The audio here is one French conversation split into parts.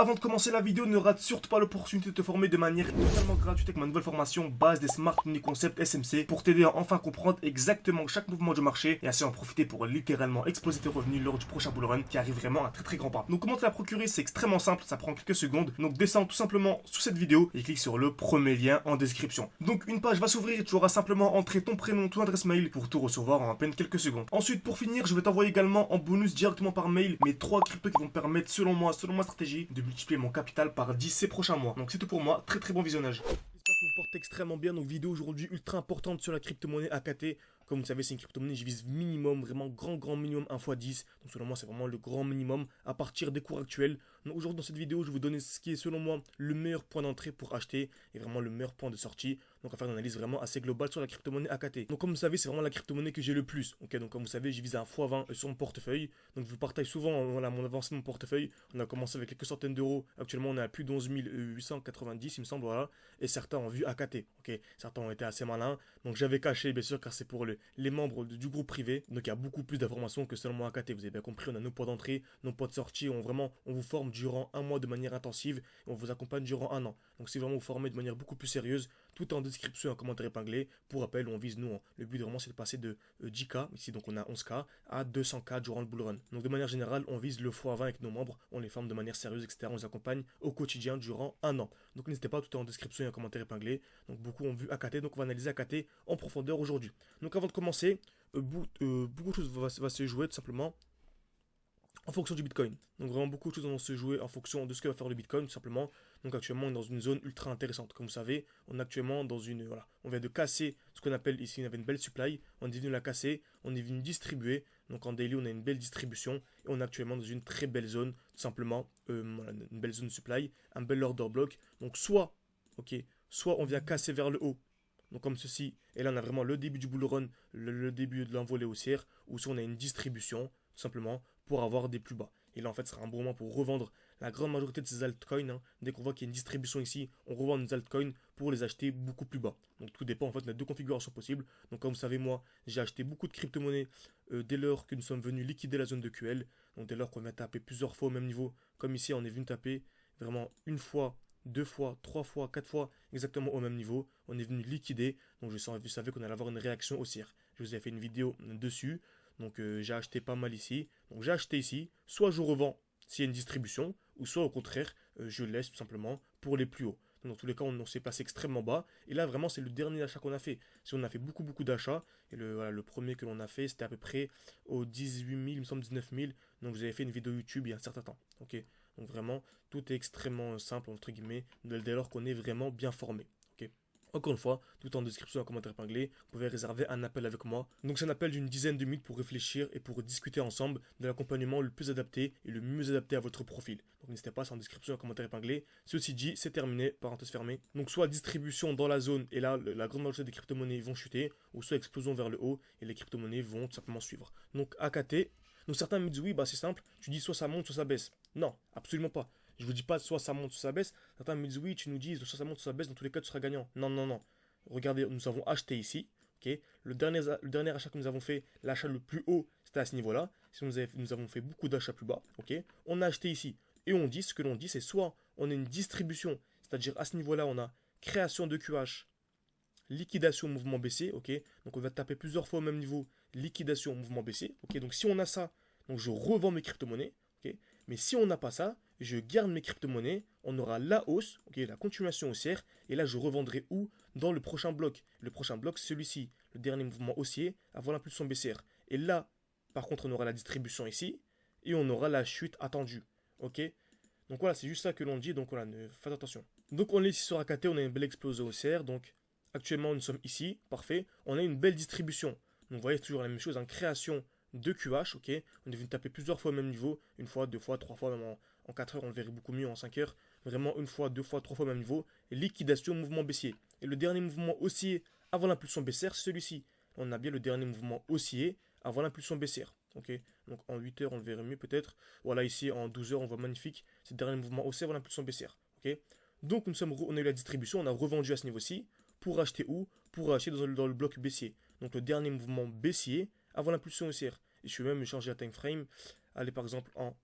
avant de commencer la vidéo, ne rate surtout pas l'opportunité de te former de manière totalement gratuite avec ma nouvelle formation base des Smart Money Concept SMC pour t'aider à enfin comprendre exactement chaque mouvement du marché et ainsi en profiter pour littéralement exploser tes revenus lors du prochain bull run qui arrive vraiment à très grand pas. Donc comment te la procurer, c'est extrêmement simple, ça prend quelques secondes. Donc descends tout simplement sous cette vidéo et clique sur le premier lien en description. Donc une page va s'ouvrir et tu auras simplement entré ton prénom, ton adresse mail pour tout recevoir en à peine quelques secondes. Ensuite pour finir, je vais t'envoyer également en bonus directement par mail mes 3 cryptos qui vont me permettre selon moi, selon ma stratégie, de multiplier mon capital par 10 ces prochains mois. Donc c'est tout pour moi, très bon visionnage. J'espère que vous portez extrêmement bien. Donc vidéo aujourd'hui ultra importante sur la crypto-monnaie AKT. Comme vous savez, c'est une crypto-monnaie, je vise minimum, vraiment grand minimum 1 x 10. Donc selon moi, c'est vraiment le grand minimum à partir des cours actuels. Donc aujourd'hui dans cette vidéo, je vais vous donner ce qui est selon moi le meilleur point d'entrée pour acheter et vraiment le meilleur point de sortie. Donc on va faire une analyse vraiment assez globale sur la crypto-monnaie AKT. Donc comme vous savez, c'est vraiment la crypto-monnaie que j'ai le plus. Ok, donc comme vous savez, j'ai visé un x20 sur mon portefeuille. Donc je vous partage souvent voilà, mon avancée de mon portefeuille. On a commencé avec quelques centaines d'euros. Actuellement, on est à plus d'11 890, il me semble, voilà. Et certains ont vu AKT. Ok, certains ont été assez malins. Donc j'avais caché, bien sûr, car c'est pour les membres du groupe privé. Donc il y a beaucoup plus d'informations que seulement AKT. Vous avez bien compris, on a nos points d'entrée, nos points de sortie. On vous forme durant un mois de manière intensive et on vous accompagne durant un an. Donc si vraiment vous formez de manière beaucoup plus sérieuse, tout est en description et en commentaire épinglé. Pour rappel, on vise nous. Le but vraiment c'est de passer de 10K, ici donc on a 11K, à 200K durant le bull run. Donc de manière générale, on vise le x20 avec nos membres. On les forme de manière sérieuse, etc. On les accompagne au quotidien durant un an. Donc n'hésitez pas, tout est en description et en commentaire épinglé. Donc beaucoup ont vu AKT, donc on va analyser AKT en profondeur aujourd'hui. Donc avant de commencer, beaucoup de choses va se jouer tout simplement en fonction du Bitcoin. Donc vraiment beaucoup de choses vont se jouer en fonction de ce que va faire le Bitcoin tout simplement. Donc actuellement on est dans une zone ultra intéressante. Comme vous savez, on est actuellement dans une... Voilà, on vient de casser ce qu'on appelle ici, on avait une belle supply. On est venu la casser, on est venu distribuer. Donc en daily on a une belle distribution. Et on est actuellement dans une très belle zone, tout simplement. Voilà, une belle zone de supply, un bel order block. Donc soit on vient casser vers le haut. Donc comme ceci, et là on a vraiment le début du bull run, le début de l'envolée haussière, ou si on a une distribution, tout simplement, pour avoir des plus bas. Et là en fait ce sera un bon moment pour revendre la grande majorité de ces altcoins. Hein. Dès qu'on voit qu'il y a une distribution ici, on revend nos altcoins pour les acheter beaucoup plus bas. Donc tout dépend, en fait on a deux configurations possibles. Donc comme vous savez moi, j'ai acheté beaucoup de crypto-monnaies dès lors que nous sommes venus liquider la zone de QL. Donc dès lors qu'on a tapé plusieurs fois au même niveau, comme ici on est venu taper vraiment une fois, 2 fois, 3 fois, 4 fois exactement au même niveau. On est venu liquider. Donc je savais qu'on allait avoir une réaction haussière. Je vous ai fait une vidéo dessus. Donc j'ai acheté pas mal ici. Donc j'ai acheté ici. Soit je revends s'il y a une distribution. Ou soit au contraire, je laisse tout simplement pour les plus hauts. Donc, dans tous les cas, on s'est passé extrêmement bas. Et là, vraiment, c'est le dernier achat qu'on a fait. Si on a fait beaucoup d'achats. Et voilà, le premier que l'on a fait, c'était à peu près aux 18 000, il me semble 19 000. Donc vous avez fait une vidéo YouTube il y a un certain temps. Ok. Donc vraiment, tout est extrêmement simple, entre guillemets, dès lors qu'on est vraiment bien formé. Okay. Encore une fois, tout en description, en commentaire épinglé, vous pouvez réserver un appel avec moi. Donc c'est un appel d'une dizaine de minutes pour réfléchir et pour discuter ensemble de l'accompagnement le plus adapté et le mieux adapté à votre profil. Donc n'hésitez pas, c'est en description, en commentaire épinglé. Ceci dit, c'est terminé, parenthèse fermée. Donc soit distribution dans la zone et là, la grande majorité des crypto-monnaies vont chuter, ou soit explosion vers le haut et les crypto-monnaies vont tout simplement suivre. Donc AKT. Donc certains me disent oui, bah c'est simple, tu dis soit ça monte, soit ça baisse. Non, absolument pas. Je vous dis pas soit ça monte, soit ça baisse. Certains me disent oui, tu nous dis soit ça monte, soit ça baisse, dans tous les cas tu seras gagnant. Non. Regardez, nous avons acheté ici. Okay. Le dernier achat que nous avons fait, l'achat le plus haut, c'était à ce niveau-là. Si nous avons fait beaucoup d'achats plus bas. Okay. On a acheté ici. Et on dit, ce que l'on dit, c'est soit on a une distribution, c'est-à-dire à ce niveau-là, on a création de QH, liquidation, mouvement baissier. Okay. Donc on va taper plusieurs fois au même niveau, liquidation, mouvement baissier. Okay. Donc si on a ça, donc je revends mes crypto-monnaies. Okay. Mais si on n'a pas ça, je garde mes crypto-monnaies, on aura la hausse, okay, la continuation haussière, et là je revendrai où? Dans le prochain bloc. Le prochain bloc, c'est celui-ci, le dernier mouvement haussier avant l'impulsion baissière. Et là, par contre, on aura la distribution ici, et on aura la chute attendue. Ok. Donc voilà, c'est juste ça que l'on dit, donc voilà, faites attention. Donc on est ici sur AKT, on a une belle explosion haussière, donc actuellement nous sommes ici, parfait, on a une belle distribution. Donc vous voyez toujours la même chose, en création de QH, ok. On est venu taper plusieurs fois au même niveau, une fois, deux fois, trois fois, même en 4 heures, on le verrait beaucoup mieux en 5 heures. Vraiment une fois, deux fois, trois fois au même niveau. Et liquidation, mouvement baissier. Et le dernier mouvement haussier avant l'impulsion baissière, c'est celui-ci. On a bien le dernier mouvement haussier avant l'impulsion baissière. Ok. Donc en 8 heures, on le verrait mieux peut-être. Voilà, ici en 12 heures, on voit magnifique. C'est le dernier mouvement haussier avant l'impulsion baissière. Ok. Donc on a eu la distribution, on a revendu à ce niveau-ci. Pour acheter où? Pour acheter dans le bloc baissier. Donc le dernier mouvement baissier avant l'impulsion haussière. Et je vais même changer la time frame. Allez par exemple en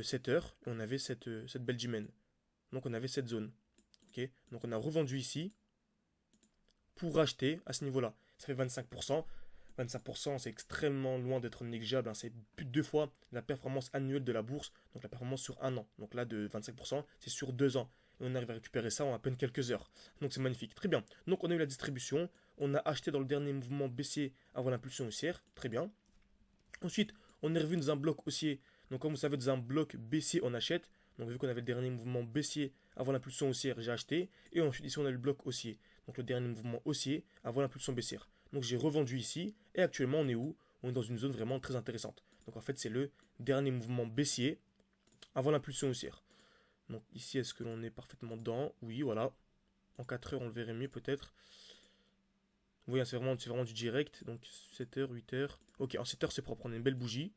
7 heures, et on avait cette belle G-Men. Donc on avait cette zone. Ok, donc on a revendu ici pour racheter à ce niveau-là. Ça fait 25%. 25%, c'est extrêmement loin d'être négligeable, hein. C'est plus de 2 fois la performance annuelle de la bourse, donc la performance sur un an. Donc là, de 25%, c'est sur 2 ans. Et on arrive à récupérer ça en à peine quelques heures. Donc c'est magnifique. Très bien. Donc on a eu la distribution. On a acheté dans le dernier mouvement baissier avant l'impulsion haussière. Très bien. Ensuite, on est revenu dans un bloc haussier. Donc comme vous savez, dans un bloc baissier, on achète. Donc vu qu'on avait le dernier mouvement baissier avant l'impulsion haussière, j'ai acheté. Et ensuite ici, on a le bloc haussier. Donc le dernier mouvement haussier avant l'impulsion baissière. Donc j'ai revendu ici. Et actuellement, on est où? On est dans une zone vraiment très intéressante. Donc en fait, c'est le dernier mouvement baissier avant l'impulsion haussière. Donc ici, est-ce que l'on est parfaitement dedans? Oui, voilà. En 4 heures, on le verrait mieux peut-être. Oui, c'est vraiment du direct. Donc 7 heures, 8 heures. Ok, en 7 heures, c'est propre. On a une belle bougie.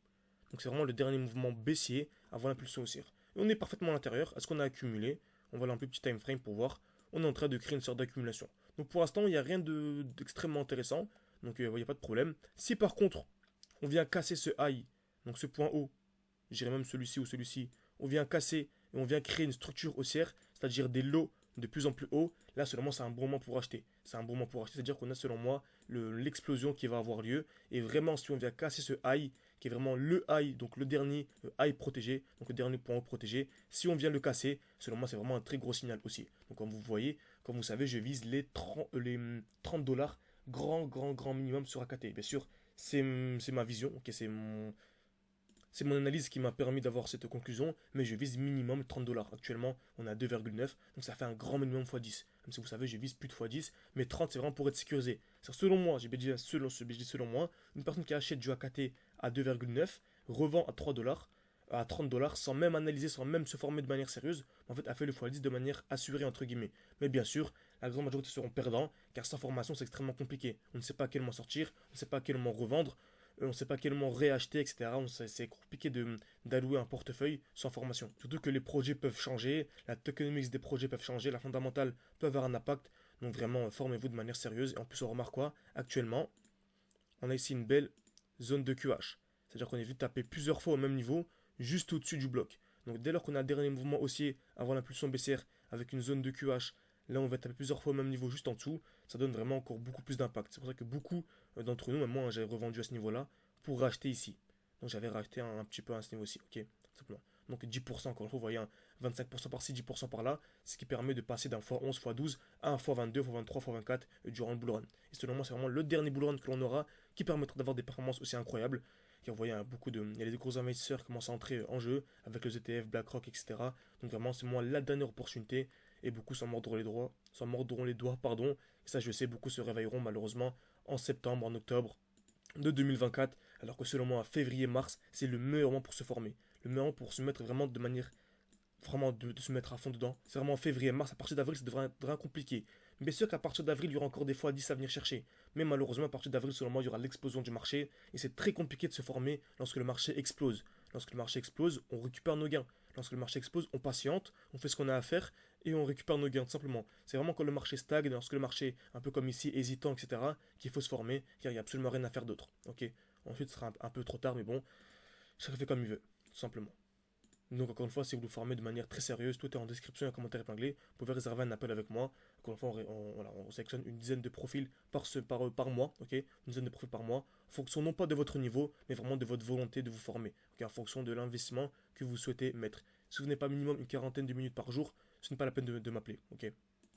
Donc c'est vraiment le dernier mouvement baissier avant l'impulsion haussière. Et on est parfaitement à l'intérieur. Est-ce qu'on a accumulé? On va aller un peu petit time frame pour voir. On est en train de créer une sorte d'accumulation. Donc pour l'instant, il n'y a rien d'extrêmement intéressant. Donc il n'y a pas de problème. Si par contre, on vient casser ce high, donc ce point haut, je dirais même celui-ci ou celui-ci, on vient casser et on vient créer une structure haussière, c'est-à-dire des lots de plus en plus hauts, là selon moi c'est un bon moment pour acheter. C'est un bon moment pour acheter, c'est-à-dire qu'on a selon moi l'explosion qui va avoir lieu. Et vraiment si on vient casser ce high, qui est vraiment le high, donc le dernier high protégé, donc le dernier point haut protégé, si on vient le casser, selon moi c'est vraiment un très gros signal aussi. Donc comme vous voyez, comme vous savez, je vise les 30 dollars, grand minimum sur AKT. Bien sûr, c'est ma vision, ok, c'est mon analyse qui m'a permis d'avoir cette conclusion, mais je vise minimum 30 dollars. Actuellement, on a 2,9, donc ça fait un grand minimum x10. Même si vous savez, je vise plus de x10, mais 30 c'est vraiment pour être sécurisé. Selon moi, j'ai dit selon moi, une personne qui achète du AKT à 2,9 revend à 3 dollars, à 30 dollars, sans même analyser, sans même se former de manière sérieuse, en fait, a fait le x10 de manière assurée, entre guillemets. Mais bien sûr, la grande majorité seront perdants, car sans formation, c'est extrêmement compliqué. On ne sait pas à quel moment sortir, on ne sait pas à quel moment revendre, on ne sait pas quel moment réacheter, etc. C'est compliqué d'allouer un portefeuille sans formation. Surtout que les projets peuvent changer, la tokenomics des projets peuvent changer, la fondamentale peut avoir un impact. Donc vraiment, formez-vous de manière sérieuse. Et en plus, on remarque quoi? Actuellement, on a ici une belle zone de QH. C'est-à-dire qu'on est vu taper plusieurs fois au même niveau, juste au-dessus du bloc. Donc dès lors qu'on a le dernier mouvement haussier avant l'impulsion baissière avec une zone de QH, là on va taper plusieurs fois au même niveau juste en dessous, ça donne vraiment encore beaucoup plus d'impact. C'est pour ça que beaucoup d'entre nous, même moi j'avais revendu à ce niveau-là pour racheter ici. Donc j'avais racheté un petit peu à ce niveau-ci, ok, simplement. Donc 10%, encore une fois, vous voyez, 25% par-ci, 10% par-là, ce qui permet de passer d'un x11, x12 à un x22, x23, x24 durant le bull run. Et selon moi, c'est vraiment le dernier bull run que l'on aura qui permettra d'avoir des performances aussi incroyables. Et vous voyez, il y a des gros investisseurs qui commencent à entrer en jeu avec les ETF, BlackRock, etc. Donc vraiment, c'est moi la dernière opportunité et beaucoup s'en mordront les doigts, pardon. Et ça, je sais, beaucoup se réveilleront malheureusement en septembre, en octobre de 2024, alors que selon moi, février-mars, c'est le meilleur moment pour se former. Le meilleur moment pour se mettre vraiment de manière vraiment de se mettre à fond dedans. C'est vraiment en février-mars. À partir d'avril, ça devrait compliqué. Bien sûr qu'à partir d'avril, il y aura encore des fois 10 à venir chercher. Mais malheureusement, à partir d'avril, selon moi, il y aura l'explosion du marché. Et c'est très compliqué de se former lorsque le marché explose. Lorsque le marché explose, on récupère nos gains. Lorsque le marché explose, on patiente, on fait ce qu'on a à faire et on récupère nos gains, tout simplement. C'est vraiment quand le marché stagne, lorsque le marché, un peu comme ici, hésitant, etc., qu'il faut se former, car il n'y a absolument rien à faire d'autre. Ok. Ensuite, ce sera un peu trop tard, mais bon, chacun fait comme il veut, tout simplement. Donc encore une fois, si vous vous formez de manière très sérieuse, tout est en description et en commentaire épinglé. Vous pouvez réserver un appel avec moi. Encore une fois, on sélectionne une dizaine de profils par mois, ok? Une dizaine de profils par mois, en fonction non pas de votre niveau, mais vraiment de votre volonté de vous former, ok? En fonction de l'investissement que vous souhaitez mettre. Si vous n'avez pas minimum une quarantaine de minutes par jour, ce n'est pas la peine de m'appeler, ok?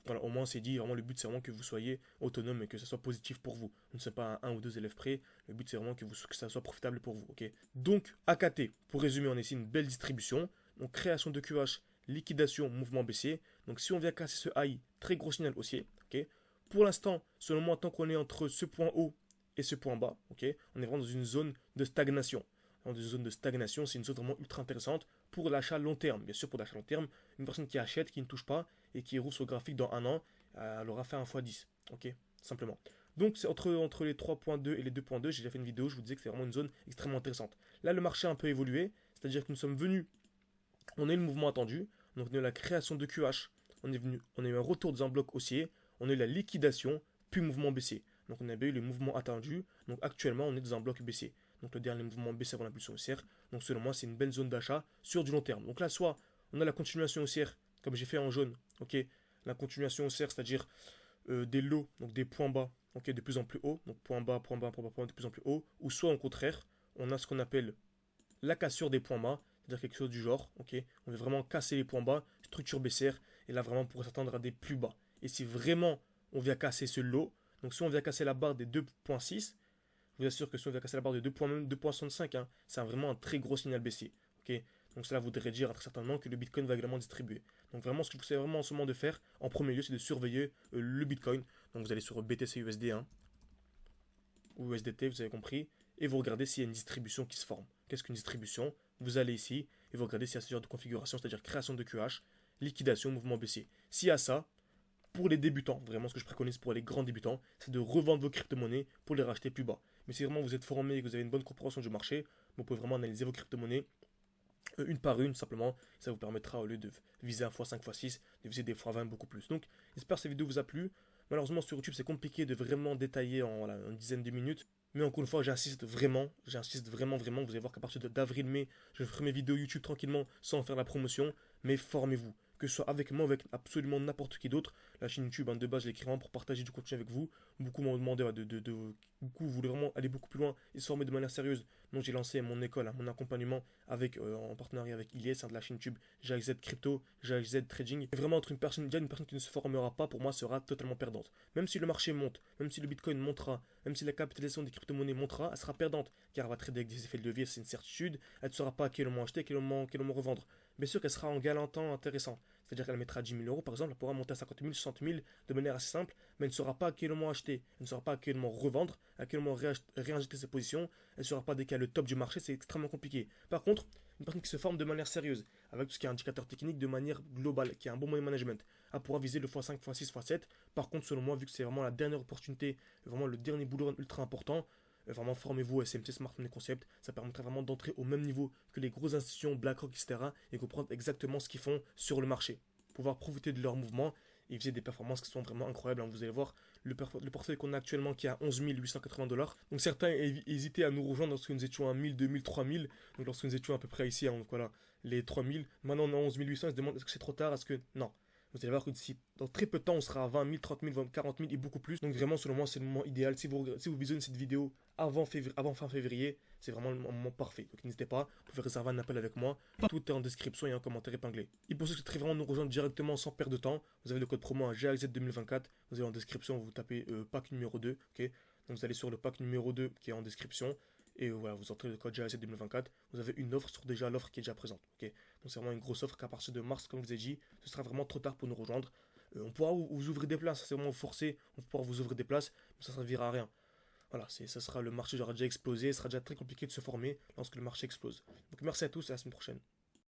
Voilà, au moins c'est dit, vraiment le but c'est vraiment que vous soyez autonome et que ça soit positif pour vous. Vous ne soyez pas à un ou deux élèves près, le but c'est vraiment que ça soit profitable pour vous, ok? Donc, AKT, pour résumer, on a ici une belle distribution, donc création de QH, liquidation, mouvement baissier. Donc si on vient casser ce high, très gros signal haussier, ok? Pour l'instant, selon moi, tant qu'on est entre ce point haut et ce point bas, ok? On est vraiment dans une zone de stagnation. Dans une zone de stagnation, c'est une zone vraiment ultra intéressante pour l'achat long terme. Bien sûr, pour l'achat long terme, une personne qui achète, qui ne touche pas et qui roule sur le graphique dans un an, elle aura fait un x10. Ok, simplement. Donc, c'est entre les 3.2 et les 2.2, j'ai déjà fait une vidéo, je vous disais que c'est vraiment une zone extrêmement intéressante. Là, le marché a un peu évolué, c'est-à-dire que nous sommes venus, on a eu le mouvement attendu, donc on a eu la création de QH, on a eu un retour dans un bloc haussier, on a eu la liquidation, puis mouvement baissier. Donc on a eu le mouvement attendu, donc actuellement on est dans un bloc baissier. Donc le dernier mouvement baissier avant l'impulsion haussière, Donc selon moi, c'est une belle zone d'achat sur du long terme. Donc là, soit on a la continuation haussière, comme j'ai fait en jaune, ok, la continuation haussière, c'est-à-dire des lots, donc des points bas, ok, de plus en plus haut, donc point bas, point bas, point bas, point bas, de plus en plus haut, ou soit au contraire, on a ce qu'on appelle la cassure des points bas, c'est-à-dire quelque chose du genre, ok, on veut vraiment casser les points bas, structure baissière, et là vraiment on pourrait s'attendre à des plus bas. Et si vraiment on vient casser ce lot, donc si on vient casser la barre des 2.6, je vous assure que si on vient casser la barre de 2.65, hein, c'est vraiment un très gros signal baissier, ok. Donc cela voudrait dire très certainement que le Bitcoin va également distribuer. Donc vraiment, ce que je vous conseille vraiment en ce moment de faire, en premier lieu, c'est de surveiller le Bitcoin. Donc vous allez sur BTC USD, hein, ou USDT, vous avez compris, et vous regardez s'il y a une distribution qui se forme. Qu'est-ce qu'une distribution? Vous allez ici, et vous regardez s'il y a ce genre de configuration, c'est-à-dire création de QH, liquidation, mouvement baissier. S'il y a ça, pour les débutants, vraiment ce que je préconise pour les grands débutants, c'est de revendre vos crypto-monnaies pour les racheter plus bas. Mais si vraiment vous êtes formé et que vous avez une bonne compréhension du marché, vous pouvez vraiment analyser vos crypto-monnaies une par une simplement, ça vous permettra au lieu de viser 1 x 5 x 6, de viser des fois 20 beaucoup plus. Donc j'espère que cette vidéo vous a plu. Malheureusement sur YouTube c'est compliqué de vraiment détailler en voilà, une dizaine de minutes. Mais encore une fois j'insiste vraiment, vous allez voir qu'à partir d'avril-mai, je ferai mes vidéos YouTube tranquillement sans faire la promotion, mais formez-vous. Que ce soit avec moi ou avec absolument n'importe qui d'autre. La chaîne YouTube, hein, de base, je l'ai créée vraiment pour partager du contenu avec vous. Beaucoup m'ont demandé beaucoup voulaient vraiment aller beaucoup plus loin et se former de manière sérieuse. Donc j'ai lancé mon école, hein, mon accompagnement avec, en partenariat avec Ilyes, hein, de la chaîne YouTube GXZ Crypto, GXZ Trading. Et vraiment, entre une personne, déjà une personne qui ne se formera pas, pour moi, sera totalement perdante. Même si le marché monte, même si le Bitcoin montera, même si la capitalisation des crypto-monnaies montera, elle sera perdante. Car elle va trader avec des effets de levier, c'est une certitude. Elle ne saura pas à quel moment acheter, quel moment revendre. Bien sûr qu'elle sera en galantant intéressant. C'est-à-dire qu'elle mettra 10 000 euros, par exemple, elle pourra monter à 50 000, 60 000 de manière assez simple, mais elle ne saura pas à quel moment acheter, elle ne saura pas à quel moment revendre, à quel moment réinjecter ses positions, elle ne saura pas dès qu'il y a le top du marché, c'est extrêmement compliqué. Par contre, une personne qui se forme de manière sérieuse, avec tout ce qui est indicateur technique de manière globale, qui a un bon moyen management, elle pourra viser le x5, x6, x7. Par contre, selon moi, vu que c'est vraiment la dernière opportunité, vraiment le dernier boulot ultra important, vraiment formez-vous à SMC Smart Money Concept, ça permettra vraiment d'entrer au même niveau que les grosses institutions BlackRock, etc. et comprendre exactement ce qu'ils font sur le marché. Pouvoir profiter de leurs mouvements et viser des performances qui sont vraiment incroyables. Vous allez voir le portefeuille qu'on a actuellement qui est à 11 880 $. Donc certains hésitaient à nous rejoindre lorsque nous étions à 1000, 2000, 3000. Donc lorsque nous étions à peu près ici, hein, donc voilà, les 3000. Maintenant on est à 11 800, ils se demandent est-ce que c'est trop tard, est-ce que... Non. Vous allez voir que d'ici, dans très peu de temps, on sera à 20 000, 30 000, 40 000 et beaucoup plus. Donc vraiment, selon moi, c'est le moment idéal. Si vous visionnez cette vidéo avant fin février, c'est vraiment le moment parfait. Donc n'hésitez pas, vous pouvez réserver un appel avec moi. Tout est en description et en commentaire épinglé. Et pour ceux qui souhaiteraient vraiment nous rejoindre directement sans perdre de temps, vous avez le code promo GAZ2024. Vous avez en description, vous tapez pack numéro 2. Ok, donc vous allez sur le pack numéro 2 qui est en description. Et voilà, vous entrez le code GAZ 2024, vous avez une offre sur déjà l'offre qui est déjà présente. Ok, donc c'est vraiment une grosse offre qu'à partir de mars, comme je vous ai dit, ce sera vraiment trop tard pour nous rejoindre. On pourra vous ouvrir des places, c'est vraiment forcé, on pourra vous ouvrir des places, mais ça ne servira à rien. Voilà, ça sera le marché aura déjà explosé, ce sera déjà très compliqué de se former lorsque le marché explose. Donc merci à tous et à la semaine prochaine.